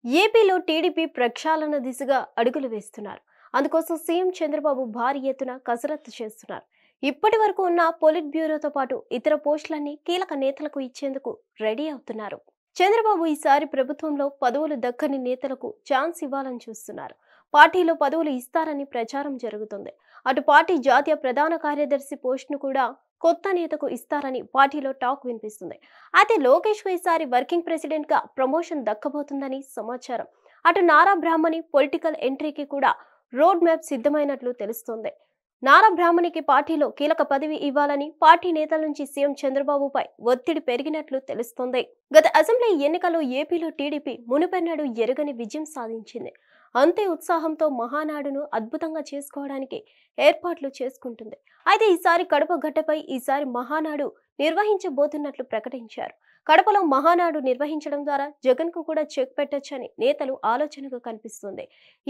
ఏపీలో టీడీపీ ప్రక్షాళన దిశగా అడుగులు వేస్తున్నారు. అందుకోసం సీఎం చంద్రబాబు భారీ ఎత్తున కసరత్తు చేస్తున్నారు. ఇప్పటి వరకు ఉన్న పొలిట్ బ్యూరోతో పాటు ఇతర పోస్టులన్నీ కీలక నేతలకు ఇచ్చేందుకు రెడీ అవుతున్నారు. చంద్రబాబు ఈసారి ప్రభుత్వంలో పదవులు దక్కని నేతలకు ఛాన్స్ ఇవ్వాలని చూస్తున్నారు. పార్టీలో పదవులు ఇస్తారని ప్రచారం జరుగుతుంది. అటు పార్టీ జాతీయ ప్రధాన కార్యదర్శి పోస్టును కూడా కొత్త నేతకు ఇస్తారని పార్టీలో టాక్ వినిపిస్తుంది. అయితే లోకేష్ కు ఈసారి వర్కింగ్ ప్రెసిడెంట్ గా ప్రమోషన్ దక్కబోతుందని సమాచారం. అటు నారా బ్రాహ్మణి పొలిటికల్ ఎంట్రీకి కూడా రోడ్ మ్యాప్ సిద్ధమైనట్లు తెలుస్తోంది. నారా బ్రాహ్మణికి పార్టీలో కీలక పదవి ఇవ్వాలని పార్టీ నేతల నుంచి సీఎం చంద్రబాబుపై ఒత్తిడి పెరిగినట్లు తెలుస్తోంది. గత అసెంబ్లీ ఎన్నికల్లో ఏపీలో టీడీపీ మునుపెన్నడూ ఎరుగని విజయం సాధించింది. అంతే ఉత్సాహంతో మహానాడును అద్భుతంగా చేసుకోవడానికి ఏర్పాట్లు చేసుకుంటుంది. అయితే ఈసారి కడప గడ్డపై ఈసారి మహానాడు నిర్వహించబోతున్నట్లు ప్రకటించారు. కడపలో మహానాడు నిర్వహించడం ద్వారా జగన్ కు కూడా చెక్ పెట్టొచ్చని నేతలు ఆలోచనగా కనిపిస్తుంది.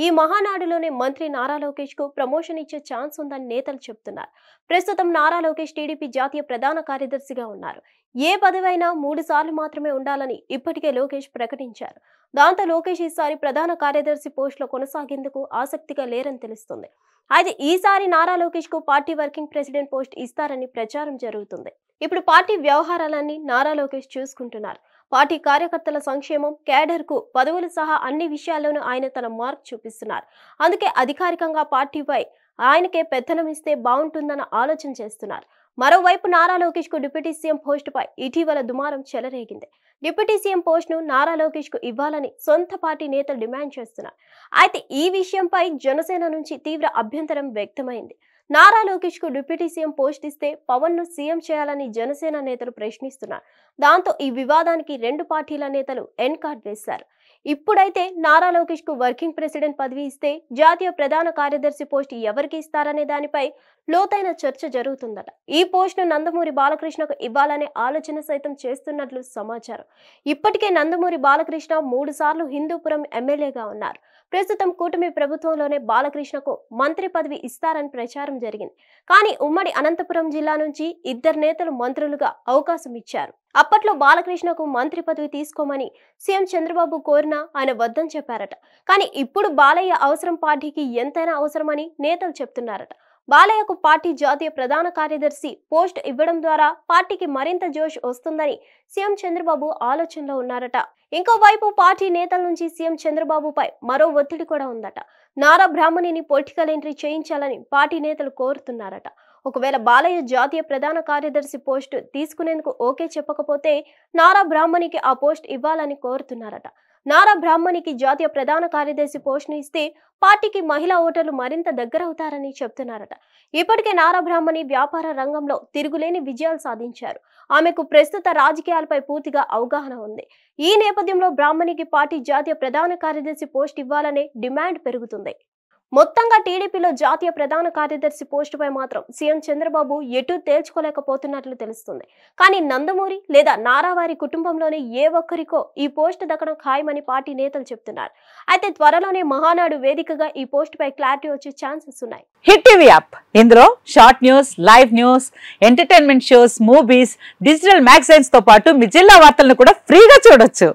ఈ మహానాడులోనే మంత్రి నారా లోకేష్ కు ప్రమోషన్ ఇచ్చే ఛాన్స్ ఉందని నేతలు చెబుతున్నారు. ప్రస్తుతం నారా లోకేష్ టీడీపీ జాతీయ ప్రధాన కార్యదర్శిగా ఉన్నారు. ఏ పదవైనా 3 సార్లు మాత్రమే ఉండాలని ఇప్పటికే లోకేష్ ప్రకటించారు. దాంతో లోకేష్ ఈసారి ప్రధాన కార్యదర్శి పోస్టులో కొనసాగేందుకు ఆసక్తిగా లేరని తెలుస్తుంది. అయితే ఈసారి నారా లోకేష్ కు పార్టీ వర్కింగ్ ప్రెసిడెంట్ పోస్ట్ ఇస్తారని ప్రచారం జరుగుతుంది. ఇప్పుడు పార్టీ వ్యవహారాలన్నీ నారా లోకేష్ చూసుకుంటున్నారు. పార్టీ కార్యకర్తల సంక్షేమం, కేడర్ కు పదవులు సహా అన్ని విషయాల్లోనూ ఆయన తన మార్క్ చూపిస్తున్నారు. అందుకే అధికారికంగా పార్టీపై ఆయనకే పెత్తనం ఇస్తే బాగుంటుందన్న ఆలోచన చేస్తున్నారు. మరోవైపు నారా లోకేష్ కు డిప్యూటీ సీఎం పోస్టుపై ఇటీవల దుమారం చెలరేగింది. డిప్యూటీ సీఎం పోస్టును నారా లోకేష్ కు ఇవ్వాలని సొంత పార్టీ నేతలు డిమాండ్ చేస్తున్నారు. అయితే ఈ విషయంపై జనసేన నుంచి తీవ్ర అభ్యంతరం వ్యక్తమైంది. నారా లోకేష్ కు డిప్యూటీ సీఎం పోస్ట్ ఇస్తే పవన్ ను సీఎం చేయాలని జనసేన నేతలు ప్రశ్నిస్తున్నారు. దాంతో ఈ వివాదానికి 2 పార్టీల నేతలు ఎండ్ కార్డ్ వేశారు. ఇప్పుడైతే నారా లోకేష్ కు వర్కింగ్ ప్రెసిడెంట్ పదవి ఇస్తే జాతీయ ప్రధాన కార్యదర్శి పోస్ట్ ఎవరికి ఇస్తారనే దానిపై లోతైన చర్చ జరుగుతుందట. ఈ పోస్టును నందమూరి బాలకృష్ణకు ఇవ్వాలనే ఆలోచన సైతం చేస్తున్నట్లు సమాచారం. ఇప్పటికే నందమూరి బాలకృష్ణ 3 సార్లు హిందూపురం ఎమ్మెల్యేగా ఉన్నారు. ప్రస్తుతం కూటమి ప్రభుత్వంలోనే బాలకృష్ణకు మంత్రి పదవి ఇస్తారని ప్రచారం జరిగింది. కానీ ఉమ్మడి అనంతపురం జిల్లా నుంచి 2 నేతలు మంత్రులుగా అవకాశం ఇచ్చారు. అప్పట్లో బాలకృష్ణకు మంత్రి పదవి తీసుకోమని సీఎం చంద్రబాబు కోరినా ఆయన వద్దని చెప్పారట. కానీ ఇప్పుడు బాలయ్య అవసరం పార్టీకి ఎంతైనా అవసరమని నేతలు చెప్తున్నారట. బాలయ్యకు పార్టీ జాతీయ ప్రధాన కార్యదర్శి పోస్ట్ ఇవ్వడం ద్వారా పార్టీకి మరింత జోష్ వస్తుందని సీఎం చంద్రబాబు ఆలోచనలో ఉన్నారట. ఇంకోవైపు పార్టీ నేతల నుంచి సీఎం చంద్రబాబుపై మరో ఒత్తిడి కూడా ఉందట. నారా బ్రాహ్మణిని పొలిటికల్ ఎంట్రీ చేయించాలని పార్టీ నేతలు కోరుతున్నారట. ఒకవేళ బాలయ్య జాతీయ ప్రధాన కార్యదర్శి పోస్టు తీసుకునేందుకు ఓకే చెప్పకపోతే నారా బ్రాహ్మణికి ఆ పోస్ట్ ఇవ్వాలని కోరుతున్నారట. నారా బ్రాహ్మణికి జాతీయ ప్రధాన కార్యదర్శి పోస్టును ఇస్తే పార్టీకి మహిళా ఓటర్లు మరింత దగ్గరవుతారని చెప్తున్నారట. ఇప్పటికే నారా బ్రాహ్మణి వ్యాపార రంగంలో తిరుగులేని విజయాలు సాధించారు. ఆమెకు ప్రస్తుత రాజకీయాలపై పూర్తిగా అవగాహన ఉంది. ఈ నేపథ్యంలో బ్రాహ్మణికి పార్టీ జాతీయ ప్రధాన కార్యదర్శి పోస్ట్ ఇవ్వాలనే డిమాండ్ పెరుగుతుంది. మొత్తంగా టీడీపీలో జాతీయ ప్రధాన కార్యదర్శి పోస్టుపై మాత్రం సీఎం చంద్రబాబు ఎటూ తేల్చుకోలేకపోతున్నట్లు తెలుస్తుంది. కానీ నందమూరి లేదా నారా వారి కుటుంబంలోని ఏ ఒక్కరికో ఈ పోస్టు దక్కడం ఖాయమని పార్టీ నేతలు చెప్తున్నారు. అయితే త్వరలోనే మహానాడు వేదికగా ఈ పోస్టుపై క్లారిటీ వచ్చే ఛాన్సెస్ ఉన్నాయి. హిట్ టీవీ యాప్ ఇందులో short news, live news, entertainment shows, movies, digital magazines తో పాటు మీ జిల్లా వార్తలను కూడా ఫ్రీగా చూడొచ్చు.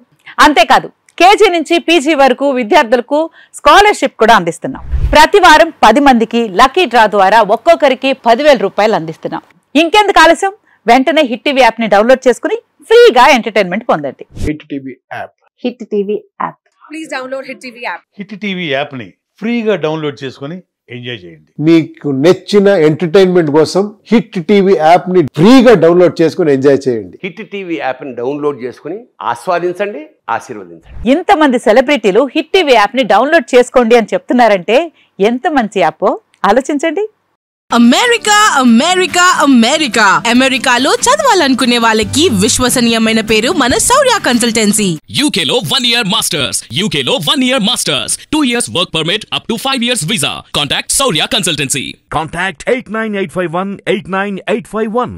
అంతేకాదు కేజీ నుంచి పీజీ వరకు విద్యార్థులకు స్కాలర్షిప్ కూడా అందిస్తున్నాం. ప్రతి వారం 10 మందికి లక్కీ డ్రా ద్వారా ఒక్కొక్కరికి 10,000 రూపాయలు అందిస్తున్నాం. ఇంకెందుకు ఆలస్యం, వెంటనే హిట్ టీవీ యాప్ ని డౌన్లోడ్ చేసుకుని ఫ్రీగా ఎంటర్టైన్మెంట్ పొందండి. Hit TV app. Hit TV app. Please download hit TV app. Hit TV app ని ఫ్రీగా డౌన్లోడ్ చేసుకుని ఎంజాయ్ చేయండి. మీకు నచ్చిన ఎంటర్టైన్మెంట్ కోసం హిట్ టీవీ యాప్ ని ఫ్రీగా డౌన్లోడ్ చేసుకుని ఎంజాయ్ చేయండి. హిట్ టీవీ యాప్ ని డౌన్లోడ్ చేసుకుని ఆస్వాదించండి, ఆశీర్వదించండి. ఇంతమంది సెలబ్రిటీలు హిట్ టీవీ యాప్ ని డౌన్లోడ్ చేసుకోండి అని చెప్తున్నారంటే ఎంత మంచి యాప్ ఆలోచించండి. అమెరికా అమెరికా అమెరికా అమెరికాలో చదవాలనుకునే వాళ్ళకి విశ్వసనీయమైన పేరు మన శౌర్య కన్సల్టెన్సీ. UK లో 1 year masters. UK లో 1 year masters. 2 years work permit up to 5 years visa. Contact Saurya Consultancy. Contact 89851 89851.